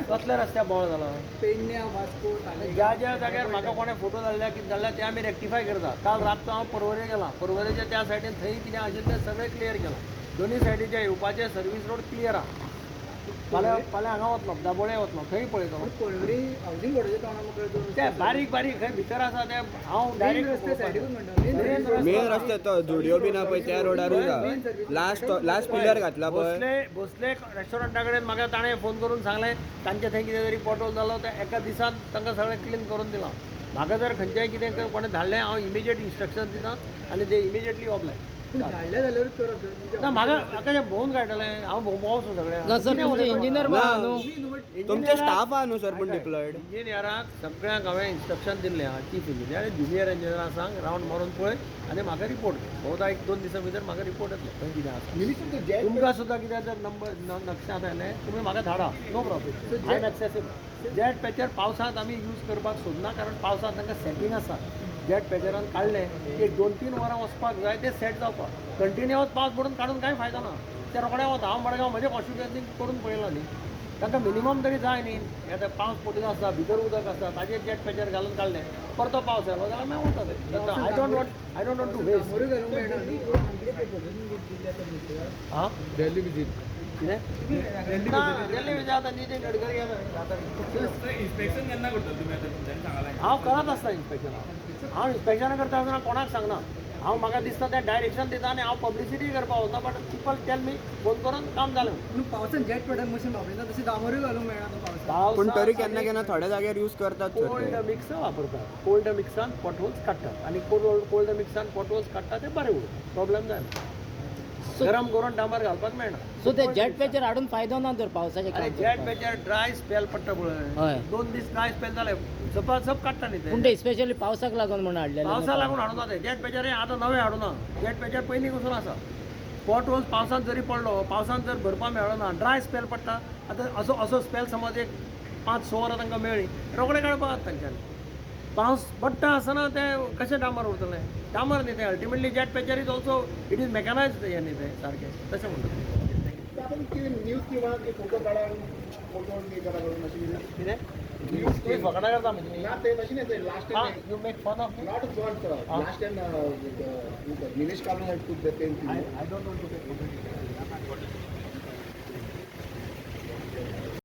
कसल्या रस्त्या बोळ जाला ज्या ज्या जाग्यार म्हाका कोणें फोटो धाडल्या कितें धाडल्या ते आमी रेक्टिफाय करता. काल रात हांव पर्वरे गेला, पर्वरेच्या त्या सायडीन थंय कितें आशिल्लें तें सगळें क्लियर केलां. दोन्ही सायडीचे येवपाचें सर्वीस रोड क्लियर आहा. फाल्यां हांगा वतलो, दाबोळे वतलो, थंय पळयतलो. ते बारीक बारीक खंय भितर आसा ते हांव डायरेक्ट मेन रस्ते तो जुडिओ बी ना पळय त्या रोडारूच लास्ट पिलर घातला पळय. भोसले रेस्टॉरंटा कडेन म्हाका ताणें फोन करून सांगलें तांचे थंय कितें तरी पोटोल जालो ते एका दिसान तांकां सगळें क्लीन करून दिलां. म्हाका जर खंयच्याय कितें कोणें धाडलें हांव इमिजिएट इन्स्ट्रक्शन दितां आनी ते इमिजिएटली ऑफलायन. ना म्हाका भोवून काडटलें हांव भोंवसूं सगळ्या इंजिनियर तुमचे स्टाफ आहा न्हू सर पण डिप्लॉयड. इंजिनियराक सगळ्यांक हांवें इन्स्ट्रक्शन दिल्लें आहा. चीफ इंजिनियर आनी ज्युनियर इंजिनियराक सांग रावंड मारून पळय आनी म्हाका रिपोर्ट कर. भोवता 1-2 दिसां भितर म्हाका रिपोर्ट येतलो खंय कितें आसा. तुमकां सुद्दां कितें जर नंबर नक्षात आयलें तुमी म्हाका धाडा, no problem. I am accessible. जेट पॅचर पावसांत आमी यूज करपाक सोदना कारण पावसांत तांकां सेटींग आसा. जेट पॅचरान काडलें एक 2-3 वरां वचपाक जाय ते सेट जावपाक. कंटिन्युअस पावस पडून काडून कांय फायदो ना. ते रोखडें वता. हांव मडगांव म्हजे कॉन्स्टिट्युएन्सीक करून पळयलां न्ही. तांकां मिनिमम तरी जाय न्ही. आतां पावस पडिल्लो आसता भितर उदक आसता ताजेर जेट पॅचर घालून काडलें परतो पावस येयलो जाल्यार मागीर वता ते. I don't want to waste. हां दिल्ली विजीट कितें ना दिल्ली विजीट आतां नितीन गडकरी इन्स्पेक्शन केन्ना करता तुमी आतां तुमच्यानी सांगलां. हांव करत आसता इन्स्पेक्शन. हांव इन्स्पेक्शनां करता आसतना कोणाक सांगना. हांव म्हाका दिसता तें डायरेक्शन दिता आनी हांव पब्लिसिटी करपाक वता. But people tell me phone करून काम जालें. पावसान जेट पॅटर्न मशीन वापरता तशी डांबरूय घालूंक मेळना. पण तरी केन्ना केन्ना थोड्या जाग्यार यूज करतात सर कोल्ड ते. मिक्स वापरतात. कोल्ड मिक्सान पॉटहोल्स काडटात आनी कोल्ड मिक्सान पॉटहोल्स काडटा ते बरें उरता. प्रॉब्लेम जायना. गरम करून डांबर घालपाक मेळना. सो ते जेट पॅचर हाडून फायदो ना तर पावसाचे. आनी जेट पॅचर ड्राय स्पेल पडटा हय. पळय 2 दीस ड्राय स्पेल जाले सब काडटा न्ही पूण ते स्पेशली पावसाक लागून म्हणून हाडलेले. पावसा लागून हाडूना ते जेट पॅचर आतां नवें हाडूना. जेट पॅचर पयलीं वचून आसा. पॉट होल्स पावसांत जरी पडलो पावसांत जर भरपा मेळ्ळो ना ड्राय स्पेल पडटा. आतां असो स्पेल समज एक 5-6 वरां तांकां मेळ्ळी रोखडें काडपाक तांच्यांनी. पावस पडटा आसतना ते कशें डांबर उरतलें. डांबर न्ही तें ultimately jet patcher is also it is mechanised हें न्ही तें सारकें तशें म्हणटा. न्यूज किंवा फोटो काढून फोटो कितें तुमी फकाणां करता म्हणजे ना ते मशीन येते last time you make fun of me. Not god last time Nilesh Kamat took the pen. I don't want to take photo.